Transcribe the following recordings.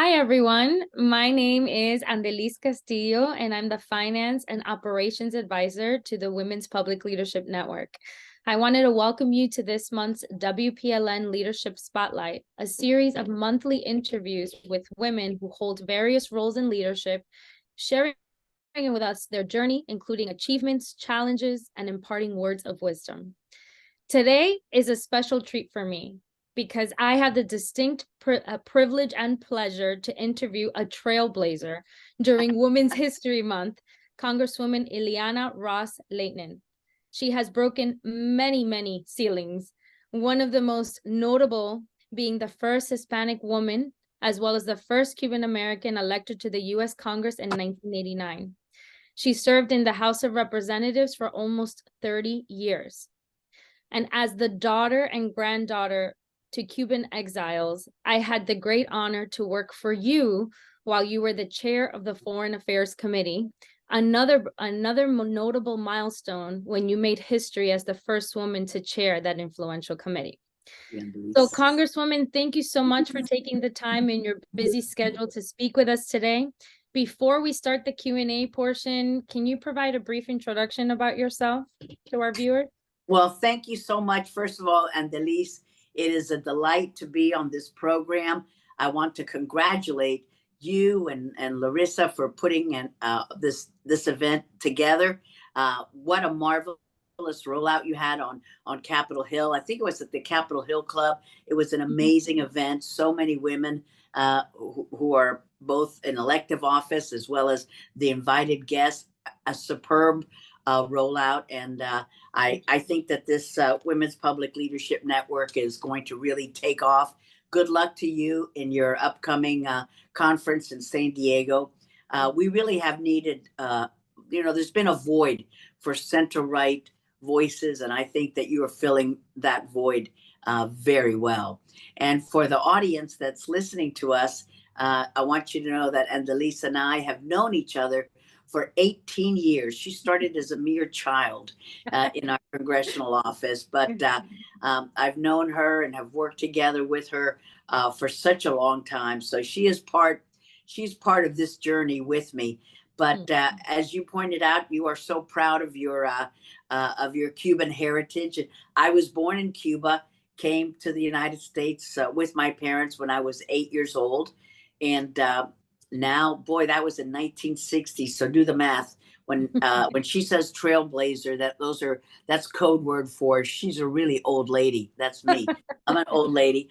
Hi, everyone. My name is Andeliz Castillo, and I'm the Finance and Operations Advisor to the Women's Public Leadership Network. I wanted to welcome you to this month's WPLN Leadership Spotlight, a series of monthly interviews with women who hold various roles in leadership, sharing with us their journey, including achievements, challenges, and imparting words of wisdom. Today is a special treat for me because I have the distinct privilege and pleasure to interview a trailblazer during Women's History Month, Congresswoman Ileana Ros-Lehtinen. She has broken many ceilings, one of the most notable being the first Hispanic woman, as well as the first Cuban American elected to the U.S. Congress in 1989. She served in the House of Representatives for almost 30 years. And as the daughter and granddaughter to Cuban exiles, I had the great honor to work for you while you were the chair of the Foreign Affairs Committee, another notable milestone when you made history as the first woman to chair that influential committee. So, Congresswoman, thank you so much for taking the time in your busy schedule to speak with us today. Before we start the Q&A portion, can you provide a brief introduction about yourself to our viewers? Well, thank you so much. First of all, Andeliz, it is a delight to be on this program. I want to congratulate you and Larissa for putting this event together. What a marvelous rollout you had on Capitol Hill. I think it was at the Capitol Hill Club. It was an amazing event. So many women who are both in elective office as well as the invited guests. A superb rollout, and I think that this Women's Public Leadership Network is going to really take off. Good luck to you in your upcoming conference in San Diego. We really have needed, there's been a void for center-right voices, and I think that you are filling that void very well. And for the audience that's listening to us, I want you to know that Andeliz and I have known each other for 18 years. She started as a mere child in our congressional office, but I've known her and have worked together with her for such a long time. So she's part of this journey with me. But as you pointed out, you are so proud of your Cuban heritage. I was born in Cuba, came to the United States with my parents when I was 8 years old, and now, boy, that was in 1960. So do the math. When she says trailblazer, that's code word for she's a really old lady. That's me. I'm an old lady,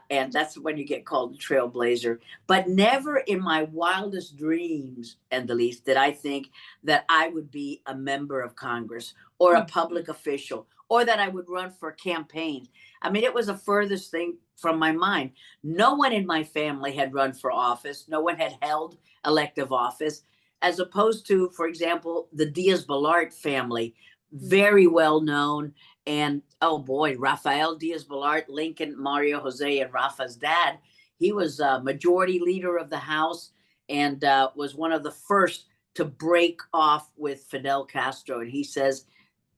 and that's when you get called a trailblazer. But never in my wildest dreams, Andeliz, did I think that I would be a member of Congress or a public official, or that I would run for campaigns. I mean, it was the furthest thing from my mind. No one in my family had run for office. No one had held elective office, as opposed to, for example, the Diaz-Balart family, very well known. And oh boy, Rafael Diaz-Balart, Lincoln, Mario, Jose, and Rafa's dad. He was a majority leader of the House and was one of the first to break off with Fidel Castro. And he says,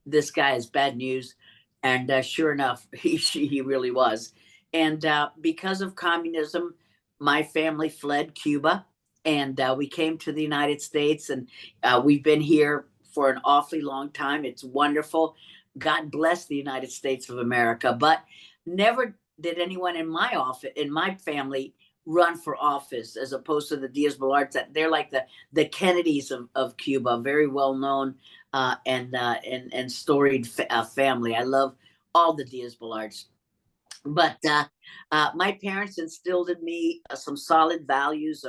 this guy is bad news. And sure enough, he really was. And because of communism, my family fled Cuba, and we came to the United States, and we've been here for an awfully long time. It's wonderful. God bless the United States of America. But never did anyone in my family run for office, as opposed to the Diaz-Balarts. That they're like the Kennedys of Cuba, very well known and storied family. I love all the Diaz-Balarts. But my parents instilled in me some solid values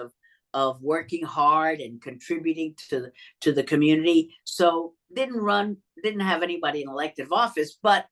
of working hard and contributing to the community. So didn't have anybody in elective office, but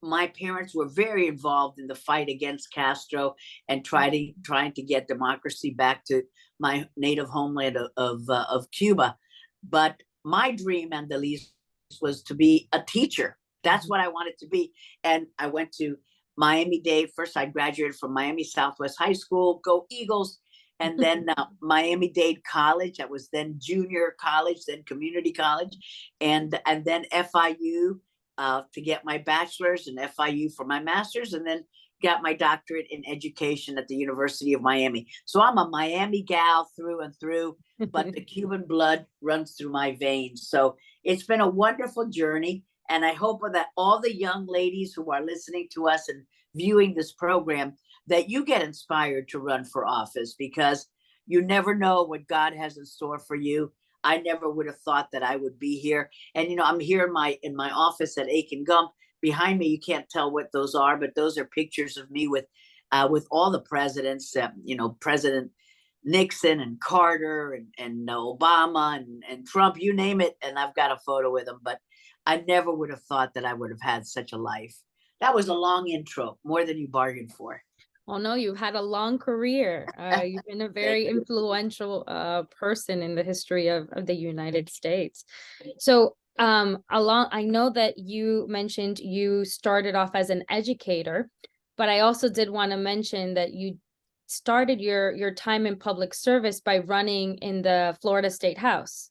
my parents were very involved in the fight against Castro and trying to get democracy back to my native homeland of Cuba. But my dream, Andeliz, was to be a teacher. That's what I wanted to be. And I went to Miami-Dade. First, I graduated from Miami Southwest High School, go Eagles, and then Miami-Dade College. I was then junior college, then community college, and then FIU to get my bachelor's, and FIU for my master's, and then got my doctorate in education at the University of Miami. So I'm a Miami gal through and through, but the Cuban blood runs through my veins. So it's been a wonderful journey. And I hope that all the young ladies who are listening to us and viewing this program, that you get inspired to run for office, because you never know what God has in store for you. I never would have thought that I would be here. And, you know, I'm here in my office at Aiken Gump. Behind me, you can't tell what those are, but those are pictures of me with all the presidents, you know, President Nixon and Carter and Obama and Trump, you name it. And I've got a photo with them, but I never would have thought that I would have had such a life. That was a long intro, more than you bargained for. Oh no, you've had a long career. You've been a very influential person in the history of the United States. So I know that you mentioned you started off as an educator, but I also did want to mention that you started your time in public service by running in the Florida State House.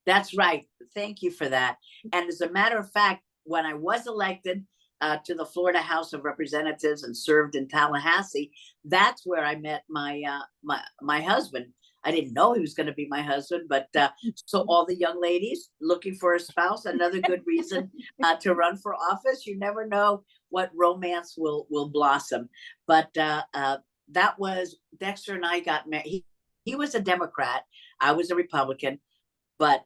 That's right. Thank you for that. And as a matter of fact, when I was elected to the Florida House of Representatives and served in Tallahassee, that's where I met my husband. I didn't know he was going to be my husband, but so all the young ladies looking for a spouse, another good reason to run for office. You never know what romance will blossom. But that was Dexter and I got married. He was a Democrat. I was a Republican, but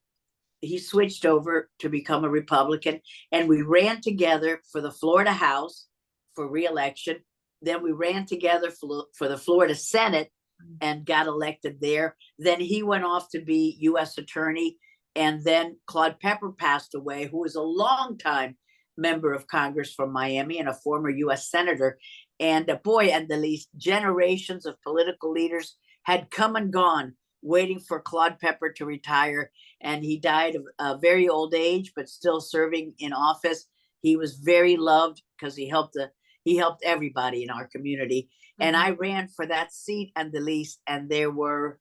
he switched over to become a Republican, and we ran together for the Florida House for re-election. Then we ran together for the Florida Senate and got elected there. Then he went off to be U.S. Attorney, and then Claude Pepper passed away, who was a longtime member of Congress from Miami and a former U.S. Senator. And boy, Andeliz, generations of political leaders had come and gone, waiting for Claude Pepper to retire. And he died of a very old age, but still serving in office. He was very loved because he helped everybody in our community. Mm-hmm. And I ran for that seat, Andeliz, and there were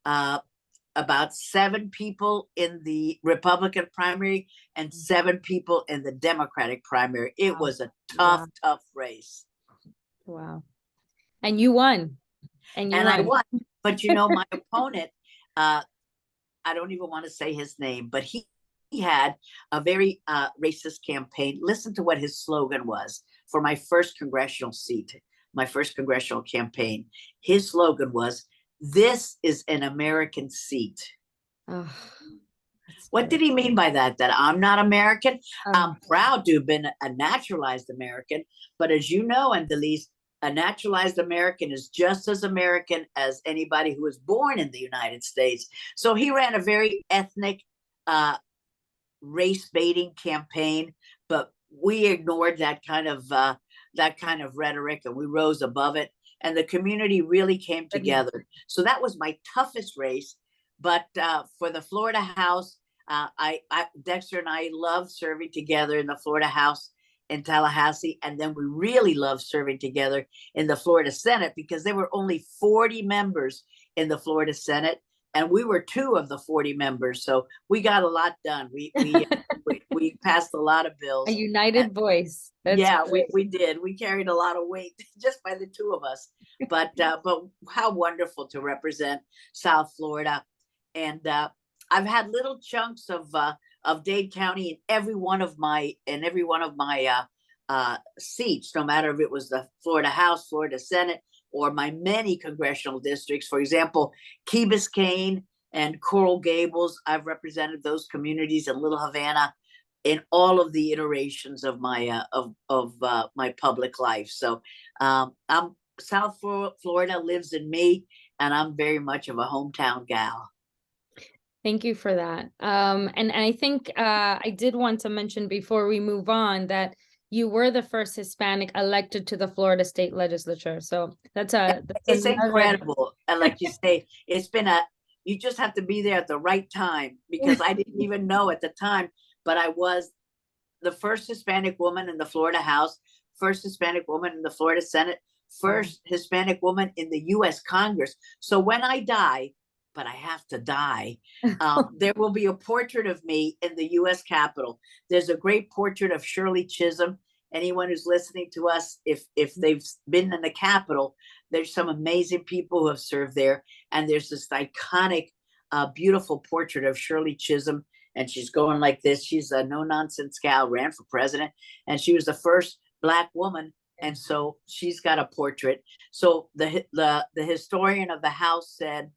about 7 people in the Republican primary and 7 people in the Democratic primary. It was a tough race. Wow. And you won. And I won. But you know, my opponent, I don't even want to say his name, but he had a very racist campaign. Listen to what his slogan was for my first congressional seat, my first congressional campaign. His slogan was, "This is an American seat." Oh, what did he mean by that? That I'm not American? I'm proud to have been a naturalized American. But as you know, Andeliz, a naturalized American is just as American as anybody who was born in the United States. So he ran a very ethnic, race baiting campaign, but we ignored that kind of rhetoric, and we rose above it. And the community really came together. So that was my toughest race. But for the Florida House, Dexter and I loved serving together in the Florida House in Tallahassee, and then we really loved serving together in the Florida Senate, because there were only 40 members in the Florida Senate, and we were 2 of the 40 members, so we got a lot done. We passed a lot of bills. A united voice. We did. We carried a lot of weight just by the 2 of us. But how wonderful to represent South Florida, and I've had little chunks of Dade County in every one of my seats, no matter if it was the Florida House, Florida Senate, or my many congressional districts. For example, Key Biscayne and Coral Gables, I've represented those communities in Little Havana in all of the iterations of my my public life. So South Florida lives in me, and I'm very much of a hometown gal. Thank you for that. And I think I did want to mention before we move on that you were the first Hispanic elected to the Florida State Legislature. So that's incredible. And like you say, you just have to be there at the right time, because I didn't even know at the time, but I was the first Hispanic woman in the Florida House, first Hispanic woman in the Florida Senate, first Hispanic woman in the U.S. Congress. So when I die, but I have to die, there will be a portrait of me in the U.S. Capitol. There's a great portrait of Shirley Chisholm anyone who's listening to us, if they've been in the Capitol, there's some amazing people who have served there. And there's this iconic, beautiful portrait of Shirley Chisholm. And she's going like this. She's a no-nonsense gal, ran for president. And she was the first Black woman. And so she's got a portrait. So the historian of the house said,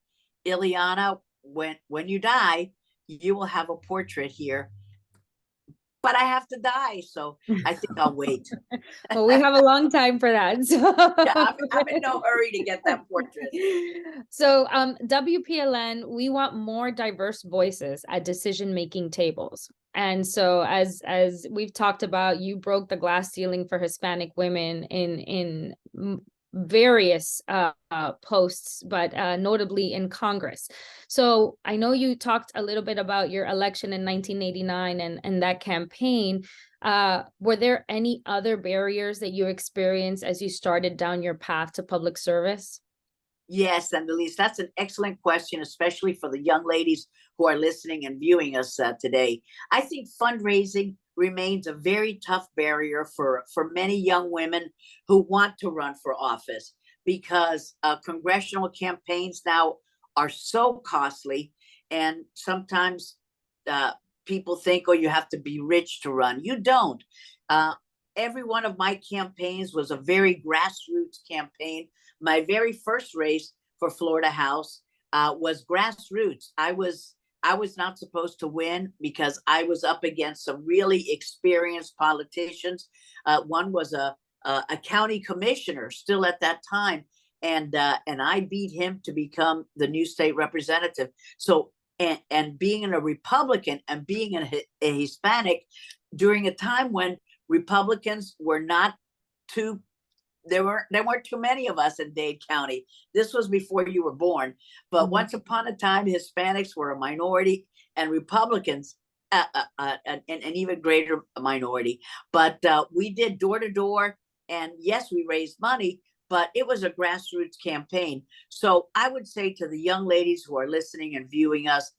Ileana, when you die, you will have a portrait here, but I have to die, so I think I'll wait. Well, we have a long time for that. So Yeah, I'm in no hurry to get that portrait. So WPLN, we want more diverse voices at decision-making tables. And so as we've talked about, you broke the glass ceiling for Hispanic women in various posts, but notably in Congress. So I know you talked a little bit about your election in 1989 and that campaign. Were there any other barriers that you experienced as you started down your path to public service? Yes, Andeliz, that's an excellent question, especially for the young ladies who are listening and viewing us today. I think fundraising remains a very tough barrier for many young women who want to run for office, because congressional campaigns now are so costly, and sometimes people think, oh, you have to be rich to run. You don't. Uh, every one of my campaigns was a very grassroots campaign. My very first race for Florida House was grassroots. I was not supposed to win because I was up against some really experienced politicians. One was a county commissioner still at that time, and I beat him to become the new state representative. So and being a Republican and being a Hispanic during a time when Republicans were not too, there weren't too many of us in Dade County. This was before you were born. But once upon a time, Hispanics were a minority and Republicans an even greater minority. But we did door to door, and yes, we raised money, but it was a grassroots campaign. So I would say to the young ladies who are listening and viewing us,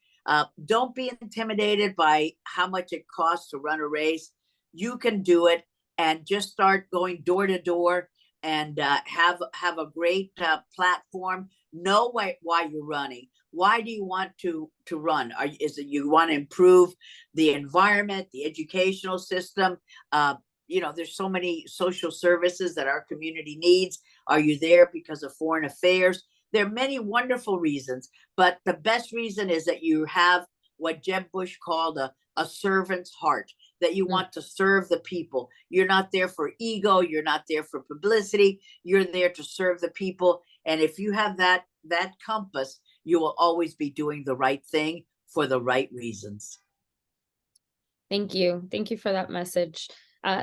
don't be intimidated by how much it costs to run a race. You can do it, and just start going door to door, and have a great platform. Know why you're running. Why do you want to run? Is it you want to improve the environment, the educational system? There's so many social services that our community needs. Are you there because of foreign affairs? There are many wonderful reasons, but the best reason is that you have what Jeb Bush called a servant's heart, that you want to serve the people. You're not there for ego. You're not there for publicity. You're there to serve the people. And if you have that compass, you will always be doing the right thing for the right reasons. Thank you. Thank you for that message.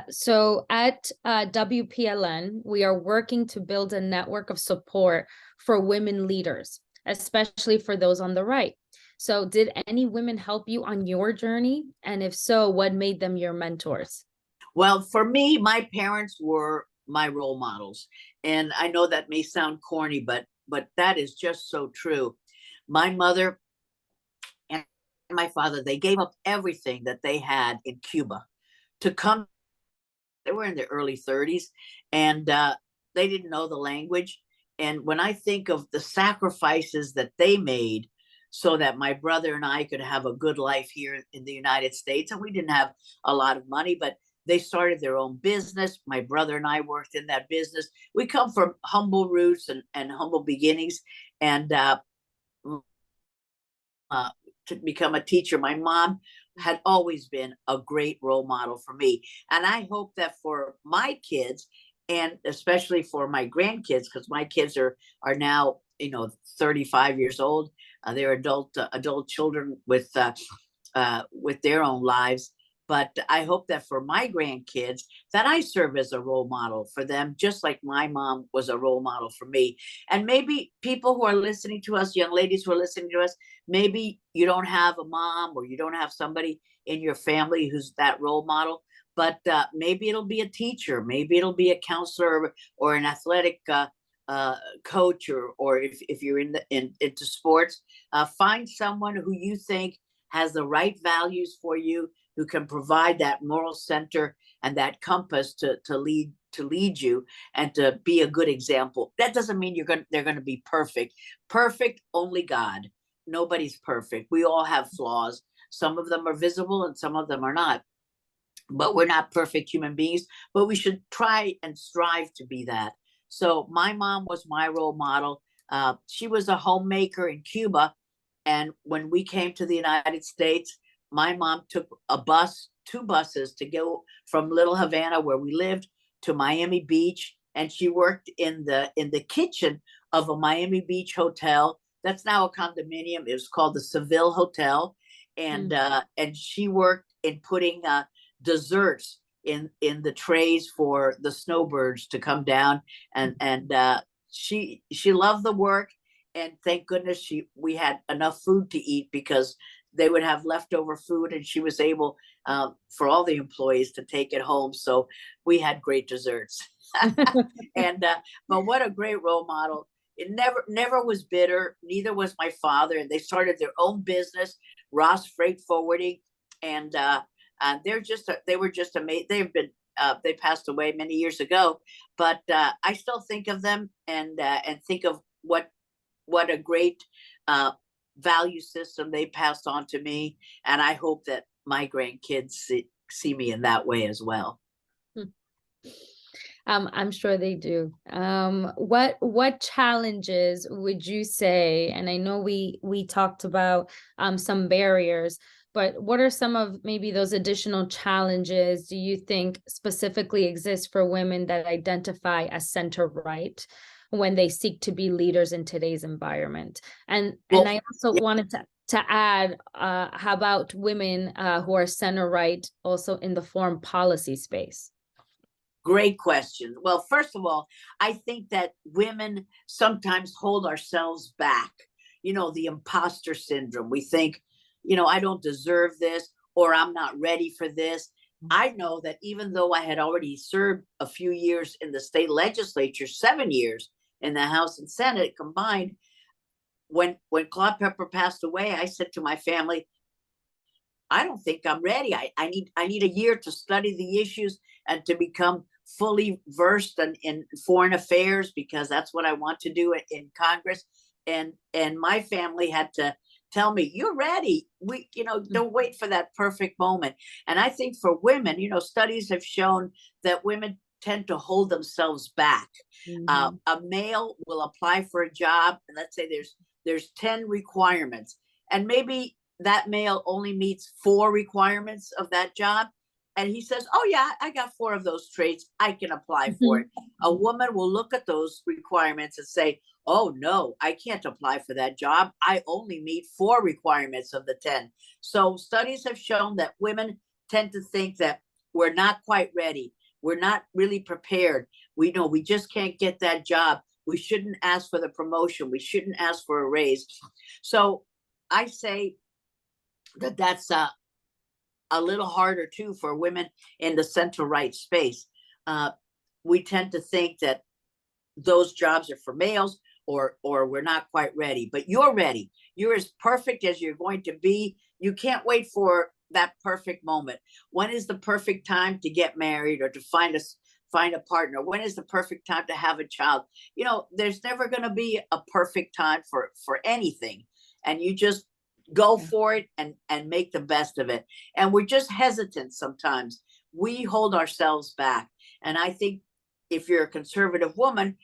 So at WPLN, we are working to build a network of support for women leaders, especially for those on the right. So did any women help you on your journey? And if so, what made them your mentors? Well, for me, my parents were my role models. And I know that may sound corny, but that is just so true. My mother and my father, they gave up everything that they had in Cuba to come. They were in their early 30s, and they didn't know the language. And when I think of the sacrifices that they made so that my brother and I could have a good life here in the United States, and we didn't have a lot of money, but they started their own business. My brother and I worked in that business. We come from humble roots and humble beginnings. And to become a teacher, my mom had always been a great role model for me. And I hope that for my kids, and especially for my grandkids, because my kids are now 35 years old. They're adult children with their own lives. But I hope that for my grandkids, that I serve as a role model for them, just like my mom was a role model for me. And maybe people who are listening to us, young ladies who are listening to us, maybe you don't have a mom or you don't have somebody in your family who's that role model, but maybe it'll be a teacher, maybe it'll be a counselor or an athletic coach, or if you're into sports, find someone who you think has the right values for you, who can provide that moral center and that compass to lead you and to be a good example. That doesn't mean they're going to be perfect. Perfect, only God. Nobody's perfect. We all have flaws. Some of them are visible and some of them are not. But we're not perfect human beings, but we should try and strive to be that. So my mom was my role model. She was a homemaker in Cuba. And when we came to the United States, my mom took two buses to go from Little Havana, where we lived, to Miami Beach. And she worked in the kitchen of a Miami Beach hotel. That's now a condominium. It was called the Seville Hotel. And she worked in putting desserts in the trays for the snowbirds to come down, and she loved the work, and thank goodness we had enough food to eat, because they would have leftover food, and she was able for all the employees to take it home, so we had great desserts. And but what a great role model. It never was bitter. Neither was my father. And they started their own business, Ross Freight Forwarding, and they were just amazing. They passed away many years ago, but I still think of them and think of what a great value system they passed on to me, and I hope that my grandkids see me in that way as well. I'm sure they do. What challenges would you say? And I know we talked about some barriers, but what are some of maybe those additional challenges do you think specifically exist for women that identify as center right when they seek to be leaders in today's environment? And I also wanted to add, how about women who are center right also in the foreign policy space? Great question. Well, first of all, I think that women sometimes hold ourselves back. The imposter syndrome. We think, I don't deserve this, or I'm not ready for this. I know that even though I had already served a few years in the state legislature, 7 years in the House and Senate combined, when Claude Pepper passed away, I said to my family, I don't think I'm ready. I need a year to study the issues and to become fully versed in foreign affairs, because that's what I want to do in Congress. And my family had to tell me, you're ready. Don't wait for that perfect moment. And I think for women, studies have shown that women tend to hold themselves back. A male will apply for a job, and let's say there's 10 requirements, and maybe that male only meets 4 requirements of that job. And he says, oh yeah, I got 4 of those traits, I can apply for it. A woman will look at those requirements and say, oh no, I can't apply for that job. I only meet 4 requirements of the 10. So studies have shown that women tend to think that we're not quite ready. We're not really prepared. We know we just can't get that job. We shouldn't ask for the promotion. We shouldn't ask for a raise. So I say that's a little harder too for women in the center right space. We tend to think that those jobs are for males, or we're not quite ready. But you're ready. You're as perfect as you're going to be. You can't wait for that perfect moment. When is the perfect time to get married or to find a partner? When is the perfect time to have a child? There's never going to be a perfect time for anything, and you just go for it and make the best of it. And we're just hesitant sometimes. We hold ourselves back. And I think if you're a conservative woman,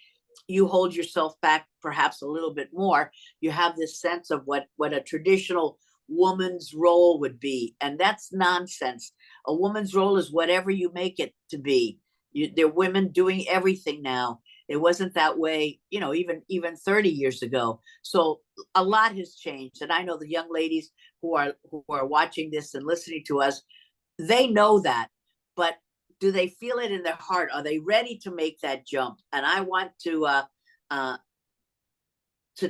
you hold yourself back perhaps a little bit more. You have this sense of what a traditional woman's role would be. And that's nonsense. A woman's role is whatever you make it to be. There are women doing everything now. It wasn't that way, even 30 years ago. So a lot has changed. And I know the young ladies who are watching this and listening to us, they know that. But do they feel it in their heart? Are they ready to make that jump? And I want to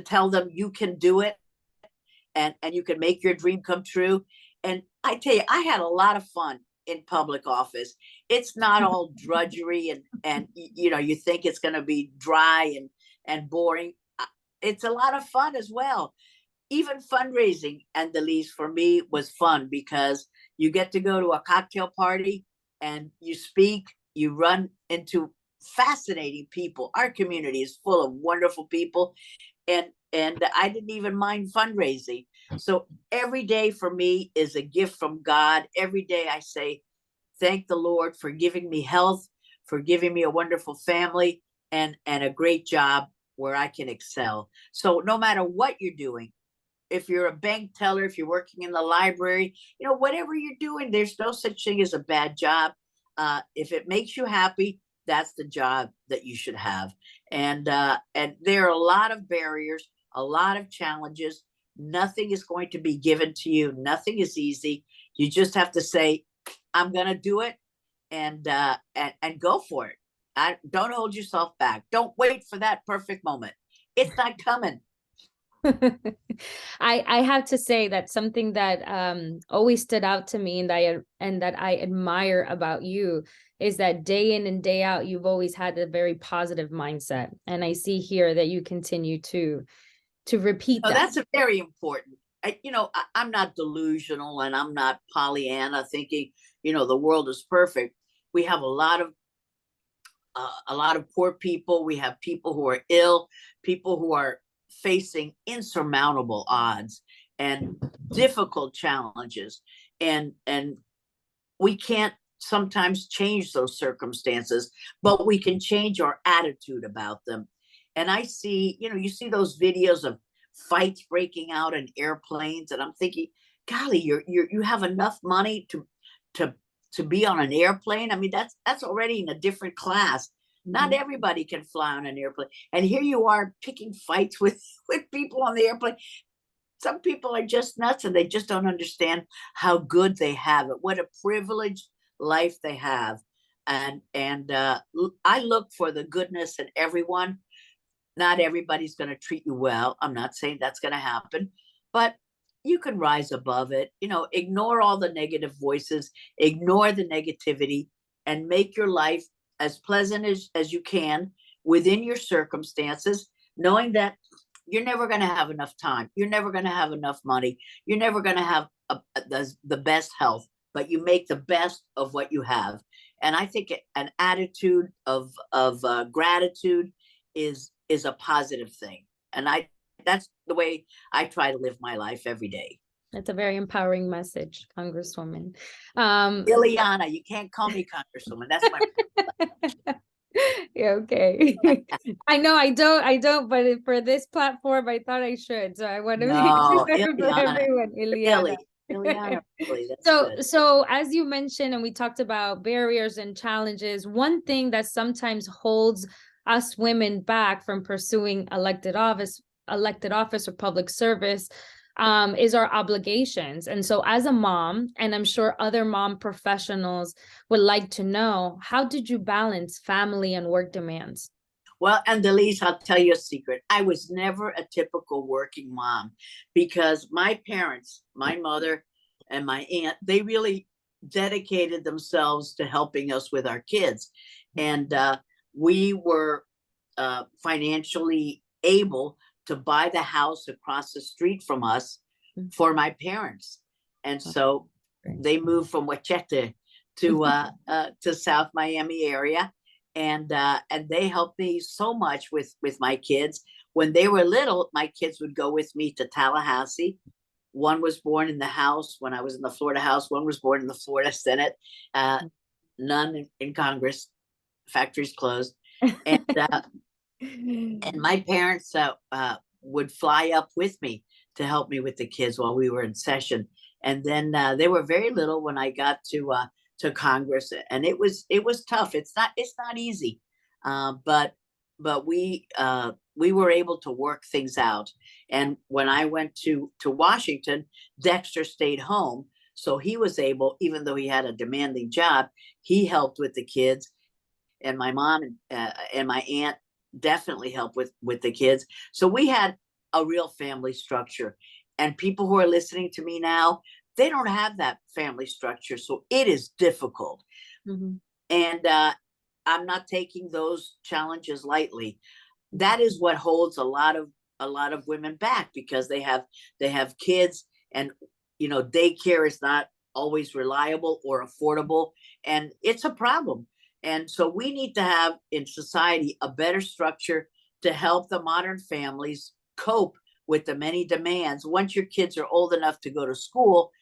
tell them you can do it, and you can make your dream come true. And I tell you, I had a lot of fun in public office. It's not all drudgery and you think it's going to be dry and boring. It's a lot of fun as well. even fundraising, and the least for me was fun because you get to go to a cocktail party and you speak, you run into fascinating people. Our community is full of wonderful people, and I didn't even mind fundraising. So every day for me is a gift from God. Every day I say, thank the Lord for giving me health, for giving me a wonderful family, and a great job where I can excel. So no matter what you're doing, if you're a bank teller, if you're working in the library, whatever you're doing, there's no such thing as a bad job. If it makes you happy, that's the job that you should have. And there are a lot of barriers, a lot of challenges. Nothing is going to be given to you. Nothing is easy. You just have to say, I'm going to do it, and go for it. Don't hold yourself back. Don't wait for that perfect moment. It's not coming. I have to say that something that always stood out to me, and that I admire about you, is that day in and day out you've always had a very positive mindset, and I see here that you continue to repeat that. That's a very important. I'm not delusional, and I'm not Pollyanna thinking the world is perfect. We have a lot of poor people. We have people who are ill, people who are facing insurmountable odds and difficult challenges, and we can't sometimes change those circumstances, but we can change our attitude about them. And I see, you see those videos of fights breaking out in airplanes, and I'm thinking, golly, you have enough money to to be on an airplane. I mean, that's already in a different class. Not everybody can fly on an airplane, and here you are picking fights with people on the airplane. Some people are just nuts, and they just don't understand how good they have it, what a privileged life they have. And I look for the goodness in everyone. Not everybody's going to treat you well. I'm not saying that's going to happen, but you can rise above it. Ignore all the negative voices, ignore the negativity, and make your life as pleasant as you can within your circumstances, knowing that you're never going to have enough time. You're never going to have enough money. You're never going to have the best health, but you make the best of what you have. And I think an attitude of gratitude is a positive thing. And that's the way I try to live my life every day. That's a very empowering message, Congresswoman. Ileana, you can't call me Congresswoman. That's my Yeah, okay. I know I don't, but for this platform, I thought I should. So I want to make no, sure for Ileana, everyone, Ileana. Ileana, really, that's So, good. so as you mentioned, and we talked about barriers and challenges, one thing that sometimes holds us women back from pursuing elected office or public service is our obligations. And so as a mom, and I'm sure other mom professionals would like to know, how did you balance family and work demands? Well, Andeliz, I'll tell you a secret. I was never a typical working mom because my parents, my mother and my aunt, they really dedicated themselves to helping us with our kids. And we were financially able to buy the house across the street from us for my parents. And so they moved from Wachete to South Miami area. And they helped me so much with my kids. When they were little, my kids would go with me to Tallahassee. One was born in the House when I was in the Florida House. One was born in the Florida Senate. None in Congress. Factories closed. And my parents would fly up with me to help me with the kids while we were in session. And then they were very little when I got to Congress, and it was tough. It's not easy, but we were able to work things out. And when I went to Washington, Dexter stayed home, so he was able, even though he had a demanding job, he helped with the kids. And my mom and my aunt definitely helped with the kids. So we had a real family structure. And people who are listening to me now, they don't have that family structure, so it is difficult. And I'm not taking those challenges lightly. That is what holds a lot of a lot of women back because they have kids, and daycare is not always reliable or affordable, and it's a problem. And so we need to have in society a better structure to help the modern families cope with the many demands once your kids are old enough to go to school.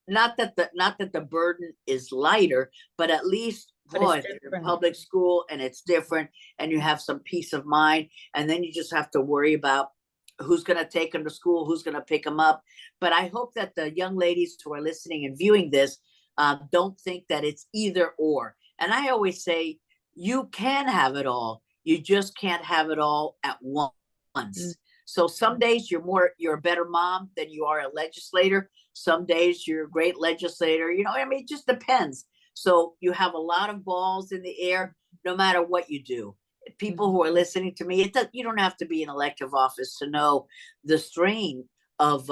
Not that the burden is lighter, but at least, But it's boy, they're in different. public school and it's different, and you have some peace of mind, and then you just have to worry about who's going to take them to school, who's going to pick them up. But I hope that the young ladies who are listening and viewing this don't think that it's either or. And I always say you can have it all, you just can't have it all at once. Mm. So some days you're a better mom than you are a legislator. Some days you're a great legislator. I mean, it just depends. So you have a lot of balls in the air, no matter what you do. People who are listening to me, you don't have to be in elective office to know the strain of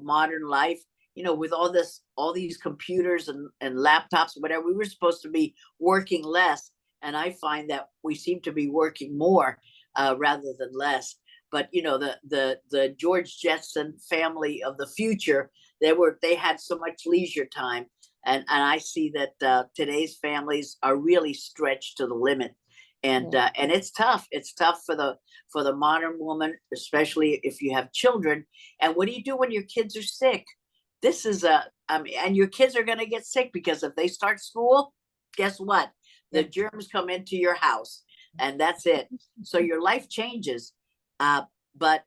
modern life. With all these computers and laptops, whatever, we were supposed to be working less, and I find that we seem to be working more rather than less. But the George Jetson family of the future, they had so much leisure time, and I see that today's families are really stretched to the limit, and it's tough. It's tough for the modern woman, especially if you have children. And what do you do when your kids are sick? This is and your kids are going to get sick because if they start school, guess what? The germs come into your house, and that's it. So your life changes. But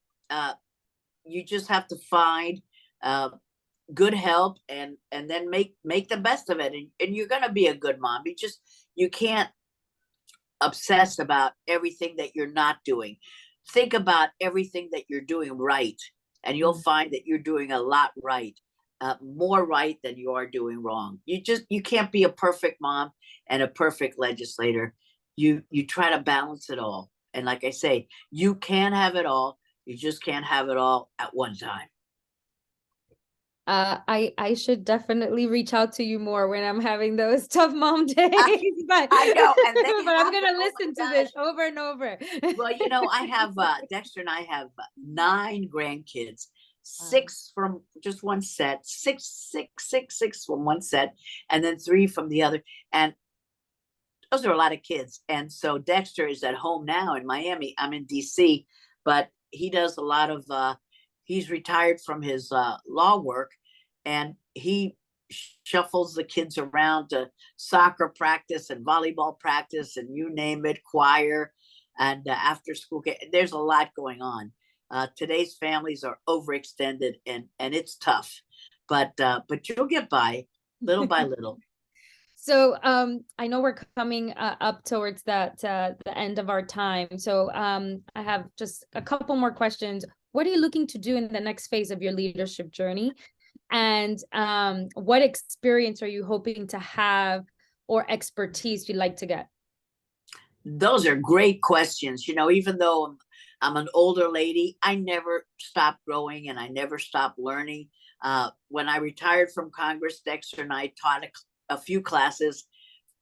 you just have to find good help, and then make the best of it, and you're going to be a good mom. You can't obsess about everything that you're not doing. Think about everything that you're doing right, and you'll find that you're doing a lot right, more right than you are doing wrong. You can't be a perfect mom and a perfect legislator. You try to balance it all, and like I say, you can have it all. You just can't have it all at one time. I should definitely reach out to you more when I'm having those tough mom days, but I know, and they but I'm happen. gonna Oh listen my to this gosh. over and over. Well, I have Dexter and I have 9 grandkids, Wow. 6 from just one set, six from one set, and then 3 from the other. And those are a lot of kids. And so Dexter is at home now in Miami. I'm in DC, but he does a lot of he's retired from his law work, and he shuffles the kids around to soccer practice and volleyball practice and you name it, choir, and after school. There's a lot going on. Today's families are overextended, and it's tough, but you'll get by little by little. So I know we're coming up towards the end of our time. So I have just a couple more questions. What are you looking to do in the next phase of your leadership journey? And what experience are you hoping to have or expertise you'd like to get? Those are great questions. Even though I'm an older lady, I never stopped growing and I never stopped learning. When I retired from Congress, Dexter and I taught a few classes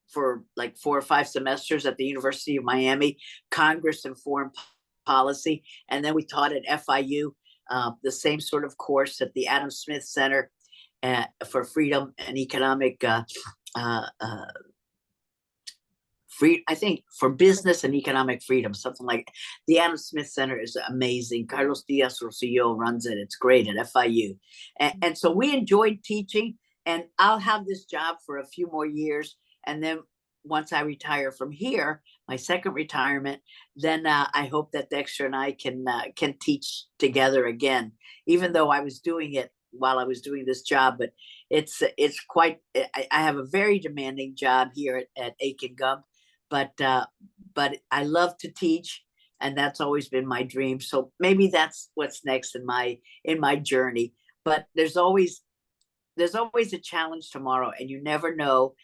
for like 4 or 5 semesters at the University of Miami, Congress and Foreign Policy. And then we taught at FIU, the same sort of course at the Adam Smith Center for Freedom and Economic I think for business and economic freedom, something like the Adam Smith Center is amazing. Carlos Diaz Rosillo runs it. It's great at FIU. And so we enjoyed teaching, and I'll have this job for a few more years. And then once I retire from here, my second retirement, then I hope that Dexter and I can teach together again, even though I was doing it while I was doing this job. But it's quite, I have a very demanding job here at Aiken Gump, but I love to teach, and that's always been my dream. So maybe that's what's next in my journey. But there's always a challenge tomorrow, and you never know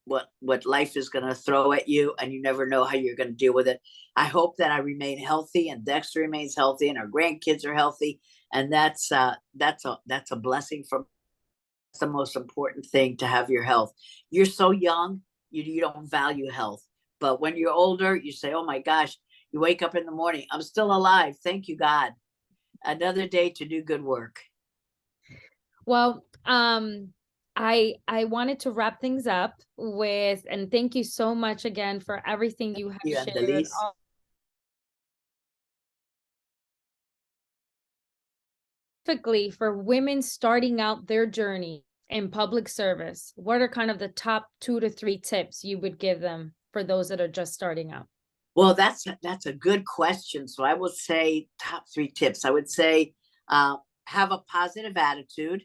what life is going to throw at you, and you never know how you're going to deal with it. I hope that I remain healthy, and Dexter remains healthy, and our grandkids are healthy, and that's a blessing. From the most important thing, to have your health. You're so young, you don't value health, but when you're older, you say, oh my gosh, You wake up in the morning, I'm still alive. Thank you, God. Another day to do good work. Well, I wanted to wrap things up with, and thank you so much again for everything you have shared. Andeliz. Specifically for women starting out their journey in public service, what are kind of the top 2 to 3 tips you would give them for those that are just starting out? Well, that's a good question. So I will say top 3 tips. I would say have a positive attitude.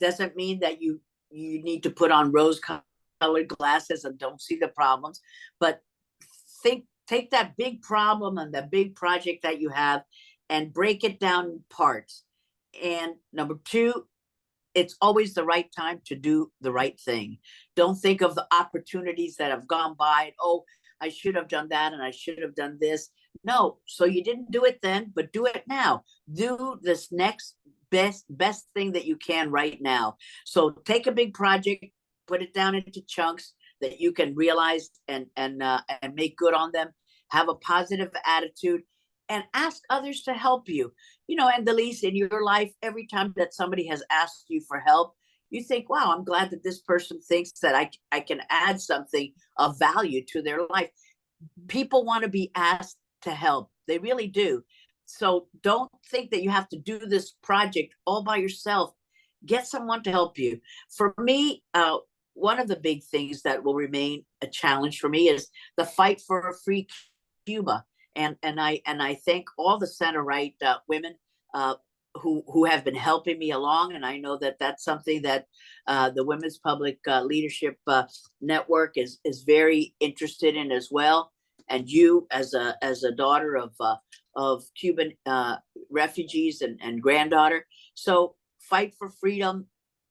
Doesn't mean that you need to put on rose-colored glasses and don't see the problems, but take that big problem and the big project that you have and break it down in parts. And number 2, it's always the right time to do the right thing. Don't think of the opportunities that have gone by. Oh, I should have done that and I should have done this. No, so you didn't do it then, but do it now. Do this next best thing that you can right now. So take a big project, put it down into chunks that you can realize and make good on them. Have a positive attitude and ask others to help you. You know, Andeliz, in your life, every time that somebody has asked you for help, you think, wow, I'm glad that this person thinks that I can add something of value to their life. People want to be asked to help. They really do. So don't think that you have to do this project all by yourself. Get someone to help you. For me, one of the big things that will remain a challenge for me is the fight for a free Cuba. And I thank all the center right women who have been helping me along, and I know that that's something that the Women's Public Leadership Network is very interested in as well. And you, as a daughter of Cuban refugees and granddaughter, so fight for freedom.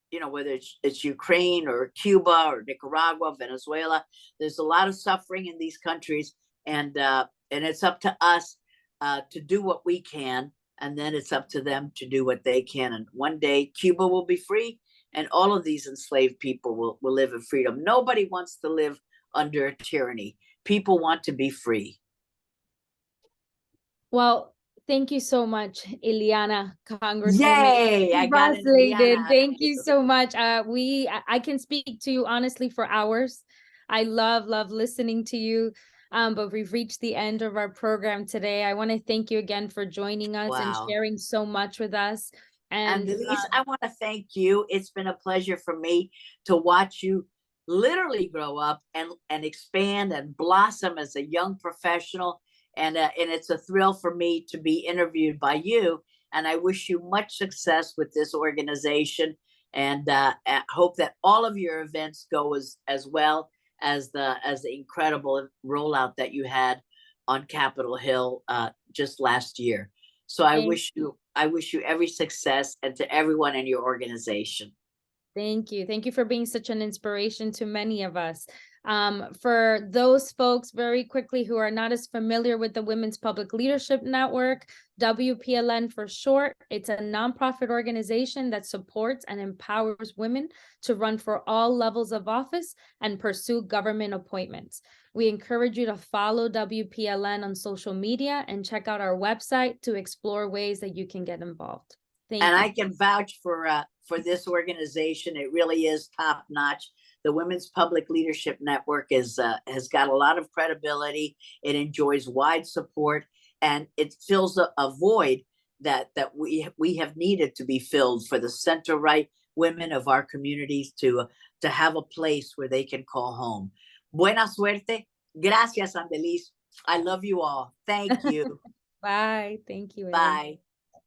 You know, whether it's Ukraine or Cuba or Nicaragua, Venezuela, there's a lot of suffering in these countries, and it's up to us to do what we can, and then it's up to them to do what they can. And one day Cuba will be free, and all of these enslaved people will live in freedom. Nobody wants to live under tyranny. People want to be free. Well, thank you so much, Ileana, Congresswoman Yay! I got it, Ros-Lehtinen. Liana. Thank you so much. I can speak to you honestly for hours. I love listening to you. But we've reached the end of our program today. I want to thank you again for joining us and Wow. sharing so much with us. And Andeliz, I want to thank you. It's been a pleasure for me to watch you literally grow up and expand and blossom as a young professional. And it's a thrill for me to be interviewed by you. And I wish you much success with this organization. And hope that all of your events go as well as the incredible rollout that you had on Capitol Hill just last year. So I wish you every success, and to everyone in your organization. Thank you. Thank you for being such an inspiration to many of us. For those folks, very quickly, who are not as familiar with the Women's Public Leadership Network, WPLN for short, it's a nonprofit organization that supports and empowers women to run for all levels of office and pursue government appointments. We encourage you to follow WPLN on social media and check out our website to explore ways that you can get involved. Thank you. I can vouch for this organization. It really is top notch. The Women's Public Leadership Network has got a lot of credibility. It enjoys wide support, and it fills a void that we have needed to be filled for the center right women of our communities to have a place where they can call home. Buena suerte. Gracias, Andeliz. I love you all. Thank you. Bye. Thank you. Bye.